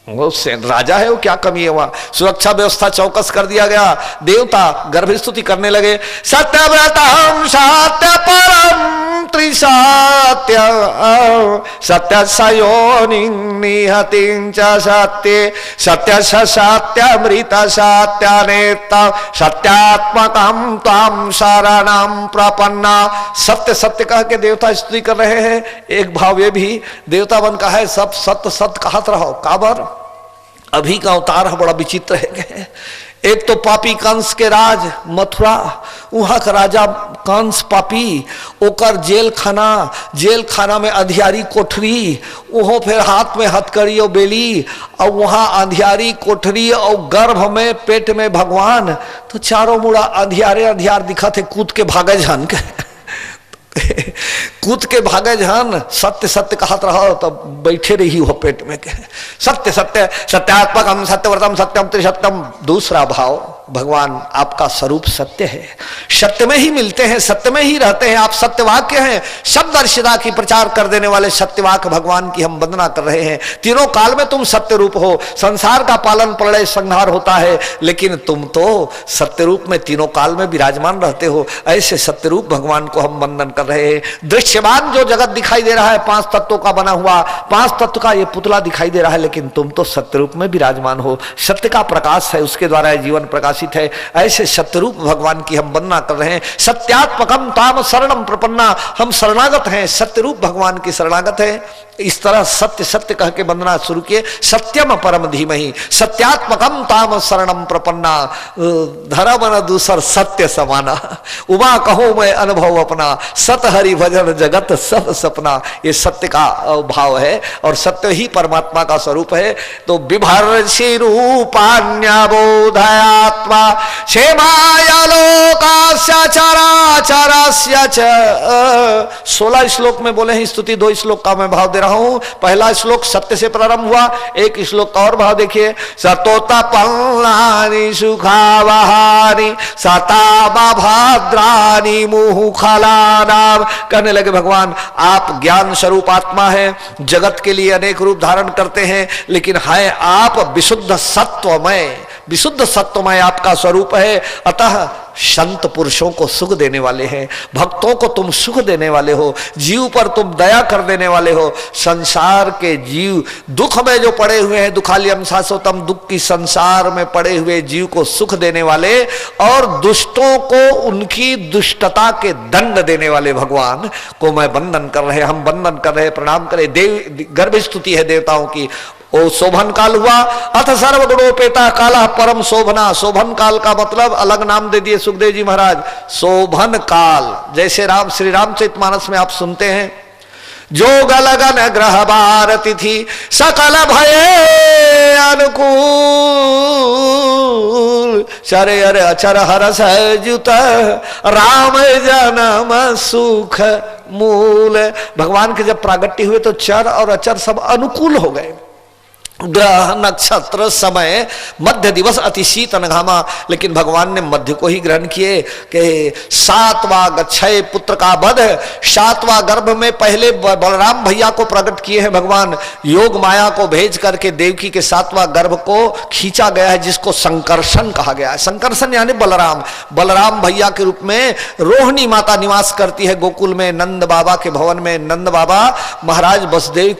वो राजा है, वो क्या कमी है वहां। सुरक्षा व्यवस्था चौकस कर दिया गया। देवता गर्भ स्तुति करने लगे, सत्यव्रतम सत्य परम त्रिसत्य सत्य सयोनि निहतिं च सत्ये सत्य सत्यामृत सत्यानेता सत्यात्मकं त्वां शरणं प्रपन्ना। सत्य सत्य कह के देवता स्तुति कर रहे हैं। एक भाव ये भी देवता बन का है, सब सत्य सत्य कहत रहो। काबर अभी का अवतार बड़ा विचित्र है। एक तो पापी कंस के राज मथुरा, वहां का राजा कंस पापी, ओकर जेल खाना में अंधियारी कोठरी, वह फिर हाथ में हथकड़ी और बेली, और वहां अंधियारी कोठरी और गर्भ में पेट में भगवान, तो चारों मुड़ा अंधियार दिखा थे। कूद के भागे झन के कूद के भागे जहान। सत्य सत्य कहत रहो तब बैठे रही हो पेट में के। सत्य सत्य सत्यात्मकम सत्यव्रतम सत्यम त्रिसत्यम। दूसरा भाव, भगवान आपका स्वरूप सत्य है, सत्य में ही मिलते हैं, सत्य में ही रहते हैं। आप सत्यवाक्य हैं, शब्द अर्शिता की प्रचार कर देने वाले सत्यवाक्य भगवान की हम वंदना कर रहे हैं। तीनों काल में तुम सत्य रूप हो। संसार का पालन प्रलय संहार होता है, लेकिन तुम तो सत्य रूप में तीनों काल में विराजमान रहते हो। ऐसे सत्य रूप भगवान को हम वंदन कर रहे हैं। दृश्यमान जो जगत दिखाई दे रहा है, 5 तत्वों का बना हुआ, 5 तत्व का ये पुतला दिखाई दे रहा है, लेकिन तुम तो सत्य रूप में विराजमान हो। सत्य का प्रकाश है, उसके द्वारा जीवन प्रकाशित है। ऐसे सत्यरूप भगवान की हम वंदना कर रहे हैं। सत्यात्मकम ताम शरणम प्रपन्ना। हम शरणागत हैं, सत्यरूप भगवान की शरणागत है। इस तरह सत्य सत्य कह के वंदना शुरू किए। सत्यम परम धीमहि सत्यात्मकम ताम शरणम प्रपन्ना। धर्म न दूसर सत्य समाना, उमा कहो मैं अनुभव अपना, सत हरि भजन जगत सब सपना। ये सत्य का भाव है और सत्य ही परमात्मा का स्वरूप है। तो बिभर्षि रूपान्यबोधयात्मा क्षेमाय लोकास्य चराचरस्य च। 16 श्लोक में बोले हैं स्तुति, 2 श्लोक का मैं भाव दे रहा हूं। पहला श्लोक सत्य से प्रारंभ हुआ, एक श्लोक का और भाव देखिए। सतोतपल्लानि सुखावहानि सतामा भद्रानि मुहुखलानाम। कहने लगे भगवान आप ज्ञान स्वरूप आत्मा है, जगत के लिए अनेक रूप धारण करते हैं, लेकिन है आप विशुद्ध सत्वमय। विशुद्ध सत्वमय आपका स्वरूप है। अतः संत पुरुषों को सुख देने वाले हैं, भक्तों को तुम सुख देने वाले हो, जीव पर तुम दया कर देने वाले हो। संसार के जीव दुख में जो पड़े हुए हैं, दुखालियम शाश्वतम, दुख की संसार में पड़े हुए जीव को सुख देने वाले और दुष्टों को उनकी दुष्टता के दंड देने वाले भगवान को मैं वंदन कर रहे, हम वंदन कर रहे, प्रणाम करें। देव गर्भ स्तुति है देवताओं की। ओ शोभन काल हुआ, अथ सर्वगुणोपेता काला परम शोभना। शोभन काल का मतलब अलग नाम दे दिए सुखदेव जी महाराज, शोभन काल। जैसे श्री रामचरितमानस में आप सुनते हैं, जो गलगन ग्रह बार तिथि सकल भये अनुकूल चरे अरे अचर हरस जुत राम जन्म सुख मूल। भगवान के जब प्रागट्य हुए तो चर और अचर सब अनुकूल हो गए। ग्रह नक्षत्र समय मध्य दिवस अति शीतन घामा। लेकिन भगवान ने मध्य को ही ग्रहण किए कि 7वां गच्छय पुत्र का वध। 7वां गर्भ में पहले बलराम भैया को प्रकट किए हैं भगवान। योग माया को भेज करके देवकी के 7वां गर्भ को खींचा गया है, जिसको संकर्षण कहा गया है। संकर्षण यानी बलराम। बलराम भैया के रूप में रोहिणी माता निवास करती है गोकुल में, नंद बाबा के भवन में। नंद बाबा महाराज वसुदेव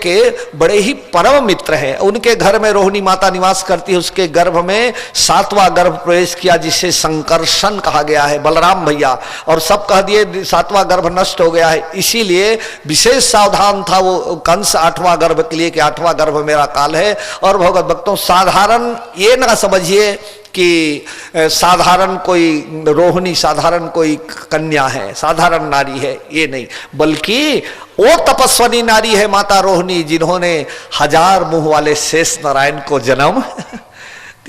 के बड़े ही परम मित्र है। उनके घर में रोहिणी माता निवास करती है, उसके गर्भ में 7वां गर्भ प्रवेश किया, जिसे संकर्षण कहा गया है, बलराम भैया। और सब कह दिए 7वां गर्भ नष्ट हो गया है, इसीलिए विशेष सावधान था वो कंस 8वां गर्भ के लिए कि 8वां गर्भ मेरा काल है। और भगवत भक्तों, साधारण ये ना समझिए कि साधारण कोई रोहिणी साधारण कोई कन्या है, साधारण नारी है, ये नहीं, बल्कि वो तपस्वनी नारी है माता रोहिणी, जिन्होंने 1000 मुंह वाले शेष नारायण को जन्म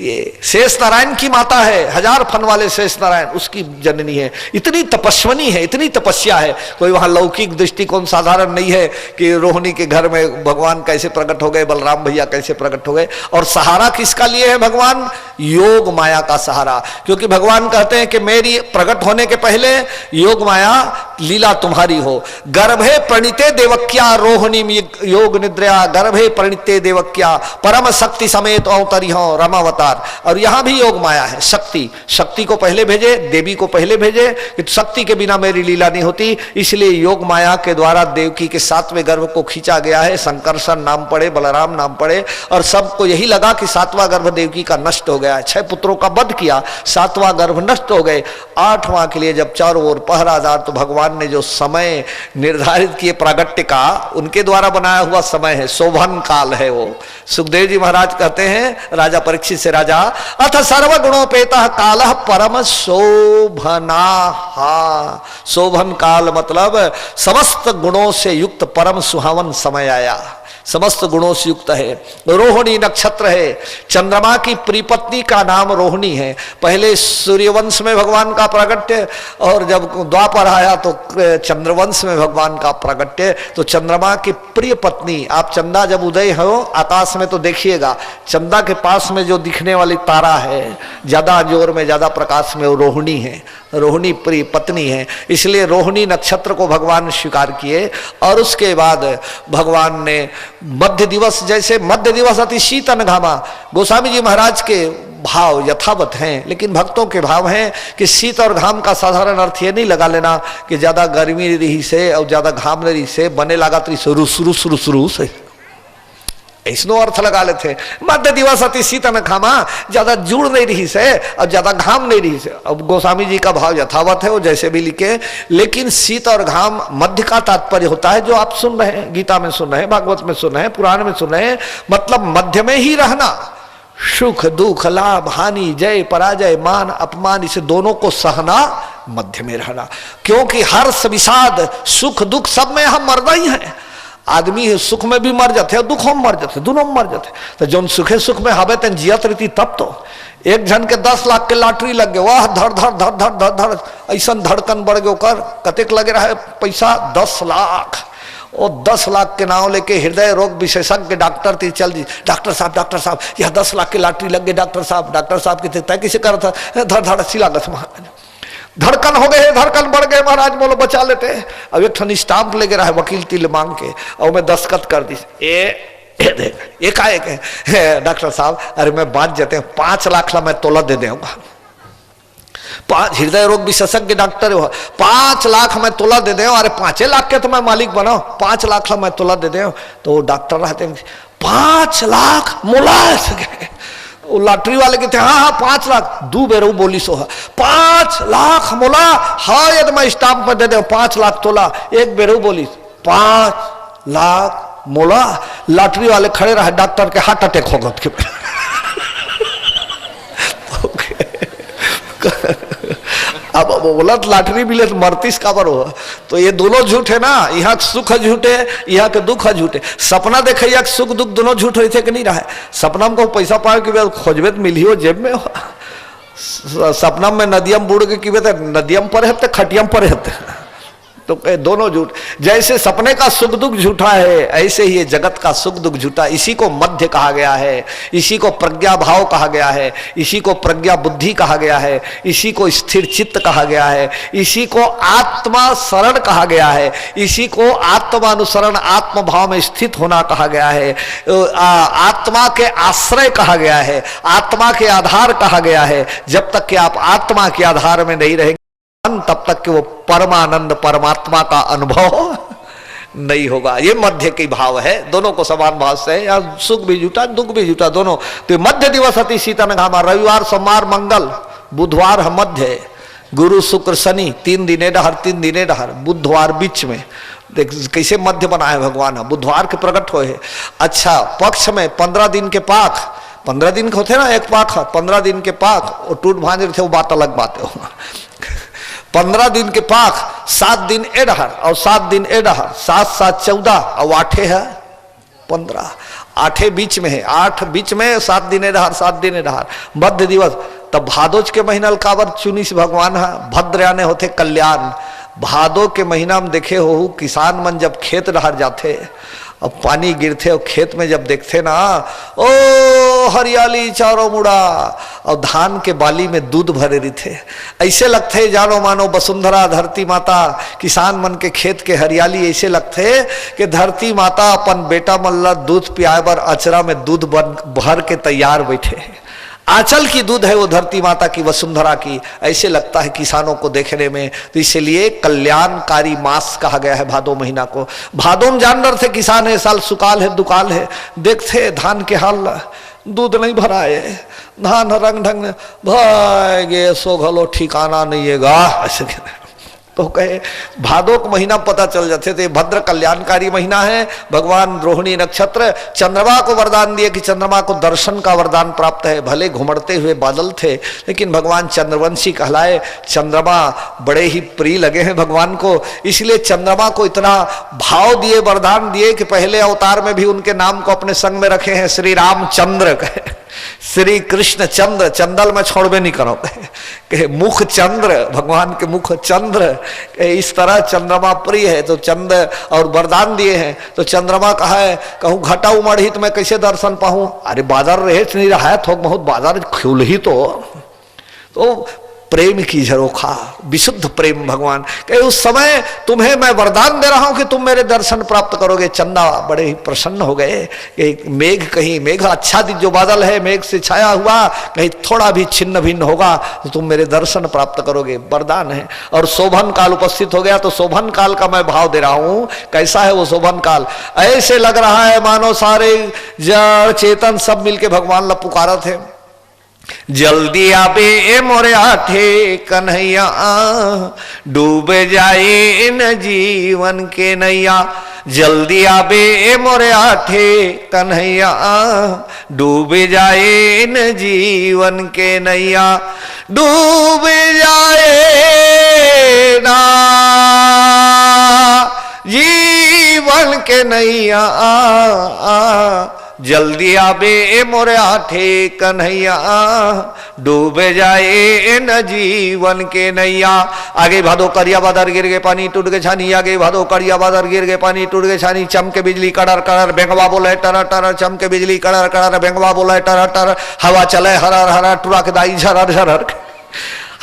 ये शेष नारायण की माता है, 1000 फन वाले शेष नारायण उसकी जननी है। इतनी तपस्वनी है, इतनी तपस्या है। कोई वहां लौकिक दृष्टिकोण साधारण नहीं है कि रोहिणी के घर में भगवान कैसे प्रकट हो गए, बलराम भैया कैसे प्रकट हो गए। और सहारा किसका लिए है भगवान? योग माया का सहारा, क्योंकि भगवान कहते हैं कि मेरी प्रकट होने के पहले योग माया लीला तुम्हारी हो। गर्भे प्रणीते देवक्या रोहिणी योग निद्रया, गर्भे प्रणीते देवक्या परम शक्ति समेत अवतरी हो रमावतार। और यहां भी योग माया है, शक्ति, शक्ति को पहले भेजे, देवी को पहले भेजे कि शक्ति के बिना मेरी लीला नहीं होती, इसलिए योग माया के द्वारा देवकी के 7वें गर्भ को खींचा गया है। संकर्षण नाम पड़े, बलराम नाम पड़े, और सबको यही लगा कि 7वां गर्भ देवकी का नष्ट हो गया है। 6 पुत्रों का वध किया, 7वां गर्भ नष्ट हो गए। 8वां के लिए जब चारों ओर पहरादार, तो भगवान ने जो समय निर्धारित किए प्रागट्य का, उनके द्वारा बनाया हुआ समय है, शोभन काल है वो। सुखदेव जी महाराज कहते हैं राजा परीक्षित से, राजा अथ सर्वगुणोपेता काल परम शोभना। शोभन काल मतलब समस्त गुणों से युक्त परम सुहावन समय आया, समस्त गुणों से युक्त है। रोहिणी नक्षत्र है, चंद्रमा की प्रियपत्नी का नाम रोहिणी है। पहले सूर्यवंश में भगवान का प्रागट्य, और जब द्वापर आया तो चंद्रवंश में भगवान का प्रागट्य। तो चंद्रमा की प्रिय पत्नी, आप चंदा जब उदय हो आकाश में तो देखिएगा, चंदा के पास में जो दिखने वाली तारा है ज्यादा जोर में, ज्यादा प्रकाश में, वो रोहिणी है, रोहिणी प्रिय पत्नी है। इसलिए रोहिणी नक्षत्र को भगवान स्वीकार किए। और उसके बाद भगवान ने मध्य दिवस, जैसे मध्य दिवस अति शीतन घामा, गोस्वामी जी महाराज के भाव यथावत हैं, लेकिन भक्तों के भाव हैं कि शीत और घाम का साधारण अर्थ ये नहीं लगा लेना कि ज्यादा गर्मी रही से और ज्यादा घाम रही से बने लगा तो रुस से, इसनो अर्थ लगा लेते। मध्य दिवस अति शीतन घामा, ज्यादा जुड़ नहीं रही से और ज्यादा घाम नहीं रही से। अब गोस्वामी जी का भाव यथावत है, वो जैसे भी लिखे, लेकिन शीत और घाम मध्य का तात्पर्य होता है, जो आप सुन रहे हैं, गीता में सुन रहे हैं, भागवत में सुन रहे हैं, पुराण में सुन रहे हैं, मतलब मध्य में ही रहना। सुख दुख, लाभ हानि, जय पराजय, मान अपमान, इसे दोनों को सहना, मध्य में रहना। क्योंकि हर्ष विषाद सुख दुख सब में हम मरना ही हैं। आदमी सुख में भी मर जाते और दुखों में मर जाते, दोनों में मर जाते। तो जो सुखे सुख में हवे तेन जियत रहती, तब तो एक जन के 10 लाख के लॉटरी लग गए, वाह धड़ धड़ धड़ धड़ धड़ धड़ ऐसा धड़कन बढ़ गयो कर, कतेक लगे रहा है पैसा, 10 लाख। और 10 लाख के नाम लेके हृदय रोग विशेषज्ञ डॉक्टर ती चल दी, डॉक्टर साहब यह 10 लाख की लॉटरी लग गई, डॉक्टर साहब की तय किसे कर था, धड़ धड़ सी लागत, धड़कन हो गए, धड़कन बढ़ गए, महाराज बोलो बचा लेते। अब एक ठन स्टाम्प लेके रहा है वकील तिल मांग के, और मैं दस्तखत कर दी, एकाएक है डॉक्टर साहब, अरे मैं बात जाते हैं 5 लाख ला मैं तोला दे दूंगा। 5 हृदय रोग विशेषज्ञ डॉक्टर हो, 5 लाख मैं तोला दे दे, अरे 5 लाख के तो मैं मालिक बनाओ, 5 लाख ला मैं तोला दे दे। तो डॉक्टर रहते 5 लाख मोला सके, वो लॉटरी वाले के थे, हाँ 5 लाख, 2 बेर बोली सो है, 5 लाख मोला, हाँ यदि मैं स्टाम्प में दे दे 5 लाख तोला, एक बेर बोली 5 लाख मोला। लॉटरी वाले खड़े रहे, डॉक्टर के हार्ट अटैक हो गया। अब बोला लॉटरी मिले तो मरतीस का बर हो, तो ये दोनों झूठ है ना, यहाँ सुख झूठे, यहाँ के दुख झूठे। सपना देखे या सुख दुख दोनों झूठ रहे थे कि नहीं रहा है। सपना में को पैसा पाए कि खोजबे तो मिलियो जेब में हो, सपना में नदियम बूढ़ के कि नदियम पर है खटियम पर है, तो दोनों झूठ। जैसे सपने का सुख दुख झूठा है, ऐसे ही ये जगत का सुख दुख झूठा। इसी को मध्य कहा गया है, इसी को प्रज्ञा भाव कहा गया है, इसी को प्रज्ञा बुद्धि कहा गया है, इसी को स्थिर चित्त कहा गया है, इसी को आत्मा शरण कहा गया है, इसी को आत्मानुसरण आत्म भाव में स्थित होना कहा गया है, आत्मा के आश्रय कहा गया है, आत्मा के आधार कहा गया है। जब तक कि आप आत्मा के आधार में नहीं रहेंगे तब तक कि वो परमानंद परमात्मा का अनुभव नहीं होगा। ये मध्य की भाव है, दोनों को समान भाव से, या सुख भी झूठा दुख भी झूठा दोनों। तो मध्य दिवस अति शीतन घामा, रविवार सोमवार मंगल, बुधवार है मध्य, गुरु शुक्र शनि 3 दिने डहर, 3 दिने डहर, बुधवार बीच में। देख कैसे मध्य बना है भगवान, बुधवार के प्रकट हो है। अच्छा पक्ष में 15 दिन के पाक, 15 दिन के होते ना एक पाक, 15 दिन के पाक और टूट भांज थे, वो बात अलग बात है। 15 दिन के पाक, 7 दिन एडहर और 7 दिन एडहर, 7 7 14 और 8 है 15, 8 बीच में है, 8 बीच में, 7 दिन एडहर 7 दिन एडहर, मध्य दिवस। तब भादोज के महीना काबर चुनी से भगवान है, भद्र यानी होते कल्याण। भादो के महीना में देखे हो किसान मन जब खेत डहर जाते अब पानी गिरते और खेत में जब देखते ना, ओ हरियाली चारों मुड़ा, और धान के बाली में दूध भरे रही थे। ऐसे लगते जानो मानो वसुंधरा धरती माता, किसान मन के खेत के हरियाली ऐसे लगते कि धरती माता अपन बेटा मल्ला दूध पियाए बर अचरा में दूध भर के तैयार बैठे। आंचल की दूध है वो धरती माता की, वसुंधरा की। ऐसे लगता है किसानों को देखने में। तो इसलिए कल्याणकारी मास कहा गया है भादो महीना को। भादो में जान रहे थे किसान है, साल सुकाल है दुकाल है, देखते धान के हाल, दूध नहीं भरा है, धान रंग ढंग भाई गे सो घलो ठिकाना नहीं है गा, ऐसे तो कहे भादो का महीना पता चल जाते थे भद्र कल्याणकारी महीना है। भगवान रोहिणी नक्षत्र चंद्रमा को वरदान दिए कि चंद्रमा को दर्शन का वरदान प्राप्त है। भले घुमड़ते हुए बादल थे लेकिन भगवान चंद्रवंशी कहलाए। चंद्रमा बड़े ही प्रिय लगे हैं भगवान को, इसलिए चंद्रमा को इतना भाव दिए, वरदान दिए कि पहले अवतार में भी उनके नाम को अपने संग में रखे हैं, श्री रामचंद्र कहे, श्री कृष्ण चंद्र, चंदल में छोड़बे नहीं करो कहे मुख चंद्र, भगवान के मुख चंद्र। इस तरह चंद्रमा प्रिय है तो चंद्र और वरदान दिए हैं। तो चंद्रमा कहा है कहूँ घटा उमड़ ही तो मैं कैसे दर्शन पाऊं, अरे बाजार रहे नहीं रहा है थोक बहुत बाजार खुल ही तो प्रेम की झरोखा, विशुद्ध प्रेम भगवान कहे उस समय तुम्हें मैं वरदान दे रहा हूं कि तुम मेरे दर्शन प्राप्त करोगे। चंदा बड़े ही प्रसन्न हो गए कि मेघ कहीं मेघ आच्छादित जो बादल है मेघ से छाया हुआ कहीं थोड़ा भी छिन्न भिन्न होगा तो तुम मेरे दर्शन प्राप्त करोगे, वरदान है। और शोभन काल उपस्थित हो गया तो शोभन काल का मैं भाव दे रहा हूं। कैसा है वो शोभन काल, ऐसे लग रहा है मानो सारे जड़ चेतन सब मिलके भगवान ला पुकारा थे, जल्दी आबे मोरे आठे कन्हैया, डूब जाए न जीवन के नैया। जल्दी आबे मोरे आठे कन्हैया, डूब जाए न जीवन के नैया। डूब जाए ना जीवन के नैया, जल्दी आबे मोरे आठे कन्हैया, डूब जाए न जीवन के नैया। आगे भादो करिया बादर गिर गए पानी टूट गए छानी, आगे भादो करिया बादर गिर गए पानी टूट गए छानी। चमके बिजली कड़र कड़र बेंगवा बोले टर टर, चमके बिजली कड़र कड़र बेंगवा बोले टर टर। हवा चले हरर हरर टुरा के दाई झरर झरर,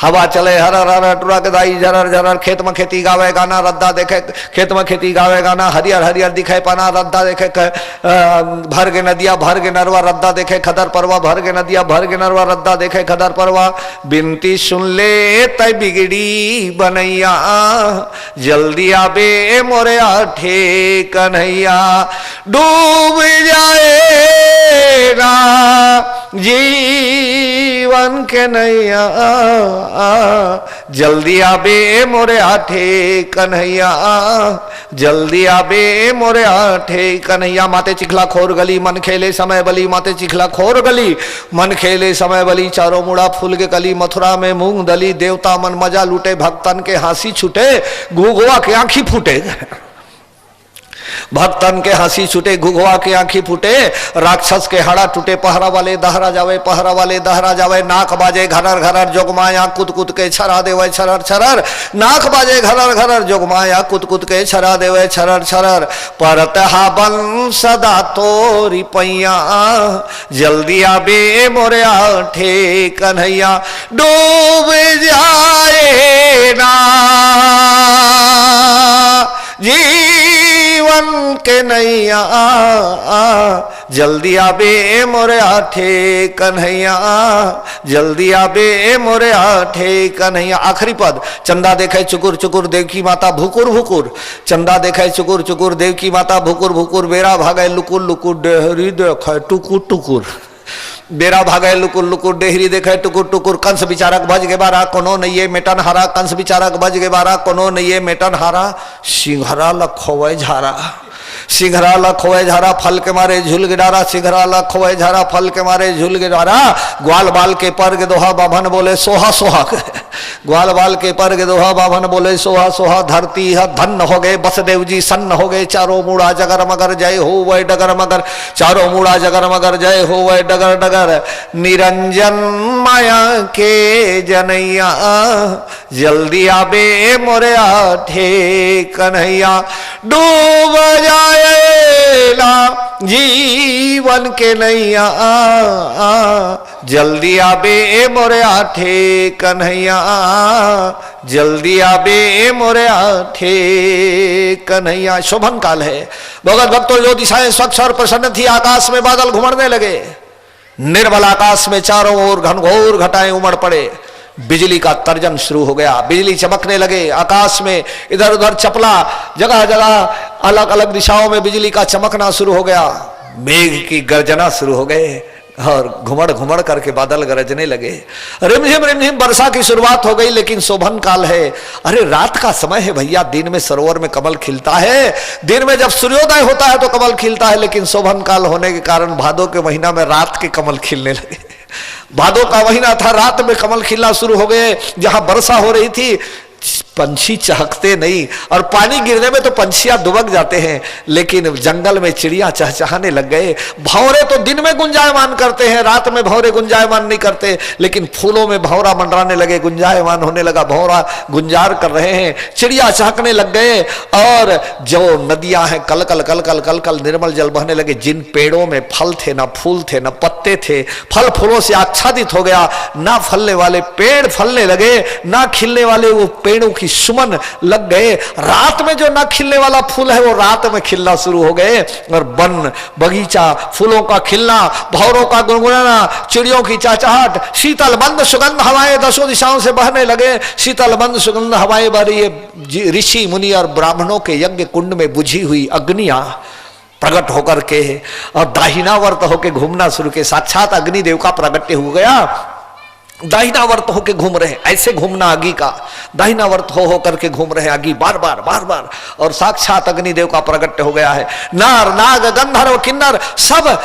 हवा चले हरर हरर टुरा के दाई झरर झरर। खेत में खेती गावे गाना रद्दा देखे, खेत में खेती गावे गाना हरियर हरियर दिखे पाना रद्दा देखे। भर के नदिया भर के नरवा रद्दा देखे खदर परवा, भर के नदिया भर के नरवा रद्दा देखे खदर परवा। बिनती सुन ले तय बिगड़ी बनैया, जल्दी आबे मोरे आठे कन्हैया। डूब जाए ना जीवन के नैया, जल्दी आबे मोरे आठे कन्हैया, जल्दी आबे मोरे आठे कन्हैया। माते चिखला खोर गली मन खेले समय बली, माते चिखला खोर गली मन खेले समय बली। चारों मुड़ा फूल के कली मथुरा में मूंग दली, देवता मन मजा लूटे भक्तन के हंसी छूटे, घुघुआ के आंखी फूटे। भक्तन के हंसी छूटे घुघुआ के आंखी फूटे, राक्षस के हड़ा टूटे पहरा वाले दहरा जावे, पहरा वाले दहरा जावे। नाक बाजे घरर घरर जोगमाया कुत कुत के छरा देवे छरर छरर, नाक बाजे घरर घरर जोगमाया कुत कुत के छरा देवे छरर छरर। परत हाबन सदा तोरी पैया, जल्दी आबे मोरे आठे कन्हैया। डूब जाए ना जीवन के नैया, जल्दी आबे मोरे आठे कन्हैया, जल्दी आबे मोरे आठे कन्हैया। आखिरी पद, चंदा देखे चुकुर चुकुर देवकी माता भुकुर भुकुर, चंदा देखे चुकुर चुकुर देवकी माता भुकुर भुकुर। बेरा भागे लुकुर लुकुर डेहरी देखे टुकुर टुकुर, बेरा भागे लुकुर लुकुर डेहरी देखे टुकुर टुकुर। कंस विचारक भज के बारा कोनो नैये मेटन हारा, कंस विचारक भज के बारा कोनो नैये मेटन हारा। सिंघरा लखोवे झारा, सिंघरा लखोवे झारा फल के मारे झूल के डारा, सिंघरा लखोवे झारा फल के मारे झूल के डारा। ग्वाल बाल के पर के दोहा बाभन बोले सोहा सोहा, ग्वाल बाल के पर के दोहा बाभन बोले सोहा सोहा धरती है धन हो गए बसदेव जी सन्न हो गए चारों मूड़ा जगर मगर जय हो वह डगर मगर चारों मूड़ा जगर मगर जय हो वह डगर डगर निरंजन माया के जनैया जल्दी आबे मोरे आठे कन्हैया डूब जाएला जीवन के नैया जल्दी आबे मोरे आठे कन्हैया जल्दी आबे मोरे आठे कन्हैया। शोभन काल है। भगत भक्तों जो दिशाएं स्वच्छ और प्रसन्न थी आकाश में बादल घुमड़ने लगे। निर्मल आकाश में चारों ओर घनघोर घटाएं उमड़ पड़े। बिजली का तर्जन शुरू हो गया। बिजली चमकने लगे। आकाश में इधर उधर चपला जगह जगह अलग अलग दिशाओं में बिजली का चमकना शुरू हो गया। मेघ की गर्जना शुरू हो गए और घुमड़ घुमड़ करके बादल गरजने लगे। रिमझिम वर्षा की शुरुआत हो गई। लेकिन शोभन काल है। अरे रात का समय है भैया। दिन में सरोवर में कमल खिलता है। दिन में जब सूर्योदय होता है तो कमल खिलता है। लेकिन शोभन काल होने के कारण भादों के महीना में रात के कमल खिलने लगे। भादों का महीना था। रात में कमल खिलना शुरू हो गए। जहां वर्षा हो रही थी पंछी चहकते नहीं और पानी गिरने में तो पंछियां दुबक जाते हैं। लेकिन जंगल में चिड़िया चहचहाने लग गए। भौरे तो दिन में गुंजायमान करते हैं, रात में भौरे गुंजायमान नहीं करते। लेकिन फूलों में भौरा मंडराने लगे, गुंजायमान होने लगा। भौरा गुंजार कर रहे हैं, चिड़िया चहकने लग गए। और जो नदियां हैं कल कल कल कल कल कल निर्मल जल बहने लगे। जिन पेड़ों में फल थे ना फूल थे ना पत्ते थे, फल फूलों से आच्छादित हो गया। ना फलने वाले पेड़ फलने लगे, ना खिलने वाले वो पेड़ों की सुमन लग गए। रात में जो ना खिलने वाला फूल है वो रात में खिलना शुरू हो गए। और वन बगीचा फूलों का खिलना, भौरों का गुनगुनाना, चिड़ियों की चहचहाट, शीतल मंद सुगंध हवाएं दसों दिशाओं से बहने लगे। शीतल मंद सुगंध हवाएं बह रही है। ऋषि मुनि और ब्राह्मणों के यज्ञ कुंड में बुझी हुई अग्नियां प्रकट होकर के और दाहिनावर्त होकर घूमना शुरू के। साक्षात अग्निदेव का प्रगट्य हो गया। दाहिनावर्त होके घूम रहे। ऐसे घूमना आगी का, दाहिनावर्त हो करके घूम रहे आगी बार बार बार बार। और साक्षात अग्निदेव का प्रगट्य हो गया है। नार नाग गंधर्व किन्नर सब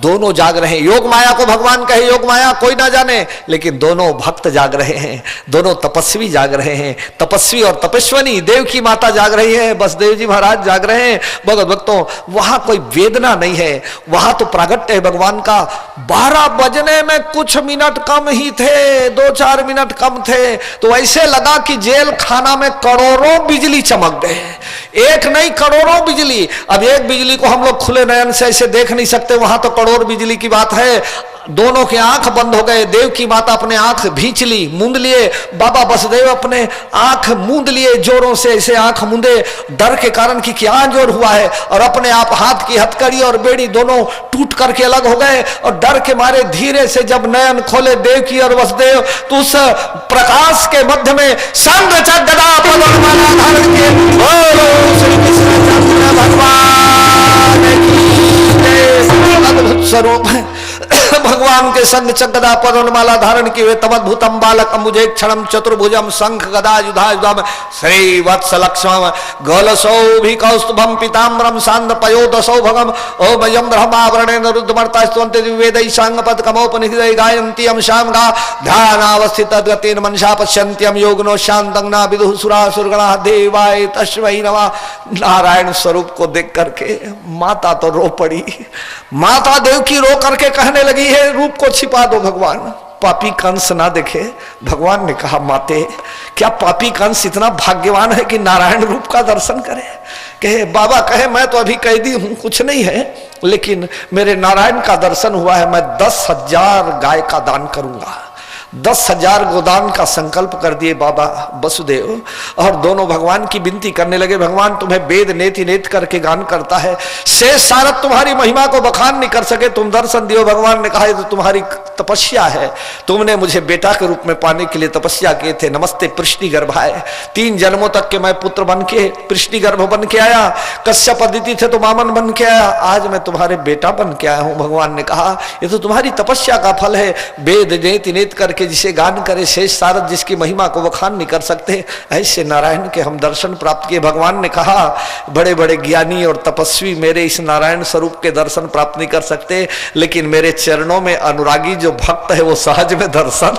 दोनों जाग रहे हैं। योग माया को भगवान कहे योग माया कोई ना जाने, लेकिन दोनों भक्त जाग रहे हैं। दोनों तपस्वी जाग रहे हैं। तपस्वी और तपस्विनी देव की माता जाग रही है। बसदेव जी महाराज जाग रहे हैं। भगत भक्तों वहां कोई वेदना नहीं है। वहां तो प्रागट्य है भगवान का। 12 बजने में कुछ मिनट कम ही थे, 2-4 मिनट कम थे। तो ऐसे लगा कि जेल खाना में करोड़ों बिजली चमक गए। एक नहीं करोड़ों बिजली। अब एक बिजली को हम लोग खुले नयन से ऐसे देख नहीं सकते, वहां तो करोड़ बिजली की बात है। दोनों के आंख बंद हो गए। देव की माता अपने आंख भींच ली, मूंद लिए। बाबा बसदेव अपने आंख मूंद लिए, जोरों से ऐसे आंख मूंदे डर के कारण कि क्या जोर हुआ है। और अपने आप हाथ की हथकड़ी और बेड़ी दोनों टूट करके अलग हो गए। और डर के मारे धीरे से जब नयन खोले देव की और बसदेव, तो उस प्रकाश के मध्य में संग गदा पद्ममाला धारण के बोलो श्री कृष्ण चंद्र भगवान की अद्भुत स्वरूप है। भगवान के संग चक्रदा पद्ममाला धारण किए हुए तमद्भुतम बालक अम्बुजे क्षणम चतुर्भुजम शंख गदा युधायुधम श्री वत्स लक्ष्मण गलसौभि कौस्तुभम पीताम्बरम सांद पयोदसौ भगम ओमयम ब्रह्मावरणेन रुद्रमर्ता स्तवन्ते वेदै सांगपद कमोपनिषदे गायन्ति अम शामगा ध्यानावस्थित गतेन मनसा पश्यन्ति अम योगिनो शान्तं न विदुः सुरासुरगणाः देवाय तस्मै नमः। नारायण स्वरूप को देख करके माता तो रो पड़ी। माता देव की रो करके कहने लगी है रूप को छिपा दो भगवान, पापी कंस ना देखे। भगवान ने कहा माते क्या पापी कंस इतना भाग्यवान है कि नारायण रूप का दर्शन करे? कहे बाबा कहे मैं तो अभी कैदी हूं, कुछ नहीं है, लेकिन मेरे नारायण का दर्शन हुआ है। मैं 10,000 गाय का दान करूंगा। 10,000 गोदान का संकल्प कर दिए बाबा वसुदेव। और दोनों भगवान की विनती करने लगे भगवान तुम्हें वेद नेति नेत करके गान करता है, शेष सारथ तुम्हारी महिमा को बखान नहीं कर सके, तुम दर्शन दियो। भगवान ने कहा तो तुम्हारी तपस्या है, तुमने मुझे बेटा के रूप में पाने के लिए तपस्या किए थे। नमस्ते पृष्णि गर्भाय, 3 जन्मों तक के मैं पुत्र बन के पृष्णि गर्भ बन के आया। कश्यप अदिति थे तो मामन बन के आया, आज मैं तुम्हारे बेटा बन के आया हूं। भगवान ने कहा ये तो तुम्हारी तपस्या का फल है। वेद नेति नेत करके जिसे गान करे शेष सारथ जिसकी महिमा को बखान नहीं कर सकते, ऐसे नारायण के हम दर्शन प्राप्त किए। भगवान ने कहा बड़े बड़े ज्ञानी और तपस्वी मेरे इस नारायण स्वरूप के दर्शन प्राप्त नहीं कर सकते, लेकिन मेरे चरणों में अनुरागी जो भक्त है वो सहज में दर्शन।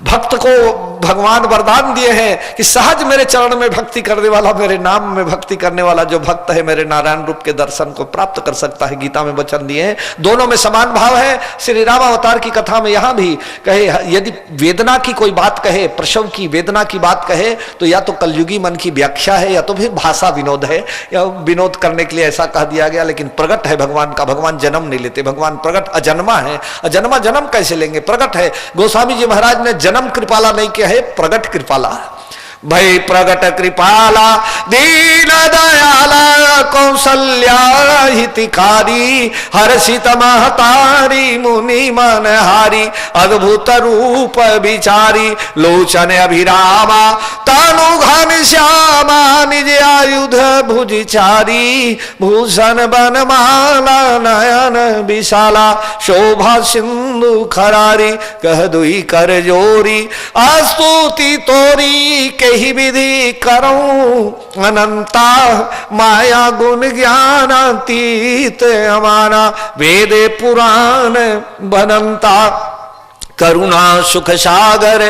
भक्त को भगवान वरदान दिए हैं कि सहज मेरे चरण में भक्ति करने वाला, मेरे नाम में भक्ति करने वाला जो भक्त है मेरे नारायण रूप के दर्शन को प्राप्त कर सकता है। गीता में वचन दिए हैं, दोनों में समान भाव है। श्री राम अवतार की कथा में यहां भी कहे, यदि वेदना की कोई बात कहे, प्रसव की वेदना की बात कहे, तो या तो कलयुगी मन की व्याख्या है या तो फिर भाषा विनोद है, या विनोद करने के लिए ऐसा कह दिया गया। लेकिन प्रगट है भगवान का, भगवान जन्म नहीं लेते, भगवान प्रगट अजन्मा है। अजन्मा जन्म कैसे लेंगे? प्रगट है। गोस्वामी जी महाराज ने जन्म कृपाला नहीं किया है, प्रगट कृपाला। भय प्रगट कृपाला दीन दयाला कौशल्या हितकारी हर्षित महतारी मुनि मनहारी अद्भुत रूप विचारी लोचन अभिरामा तनु घन श्यामा निज आयुध भुजचारी भूषण बनमाला नयन विशाला शोभा सिंधु खरारी कह दुई कर जोरी स्तुति तोरी के ही विधि करूं अनंता माया गुण ज्ञान अतीत अमाना वेदे पुराण बनंता करुणा सुख सागर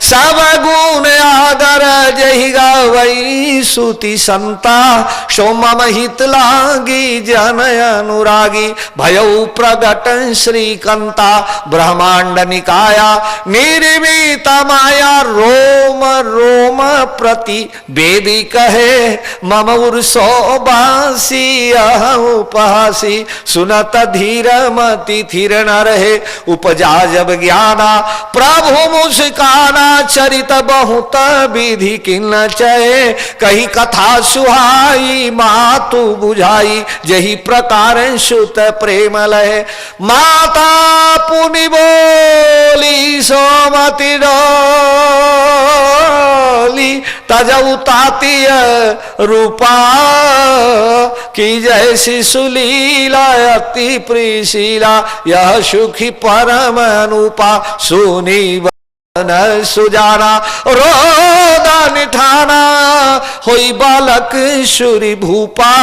सब गुण आगर जहि गावई सुति संता सोमम हित लागी जन अनुरागी भयउ प्रगट श्रीकंता ब्रह्मांड निकाया निर्मित माया रोम रोम प्रति वेदी कहे मम उर्सो बासी उपहासी सुनत धीर मति थिर न रहे उपजा जब ज्ञाना प्रभु मुस्काना चरित बहुत विधि किन चय कही कथा सुहाई मातु बुझाई जही प्रकार सुत प्रेम लय माता पुनि बोली सोमति डोली तजऊ तातीय रूपा की जैसी सुलीला अति प्रीशीला यह सुखी परम अनुपा सुनी न सुजाना रोदा निठाना होई बालक सुरी भूपा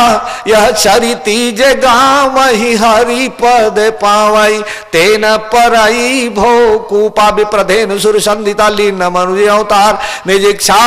यह चरिती जे गाँव ही हरि पद पावई तेन परई भो कूपा विप्रधेनु सुर संधिता लीन मनुज अवतार निज इच्छा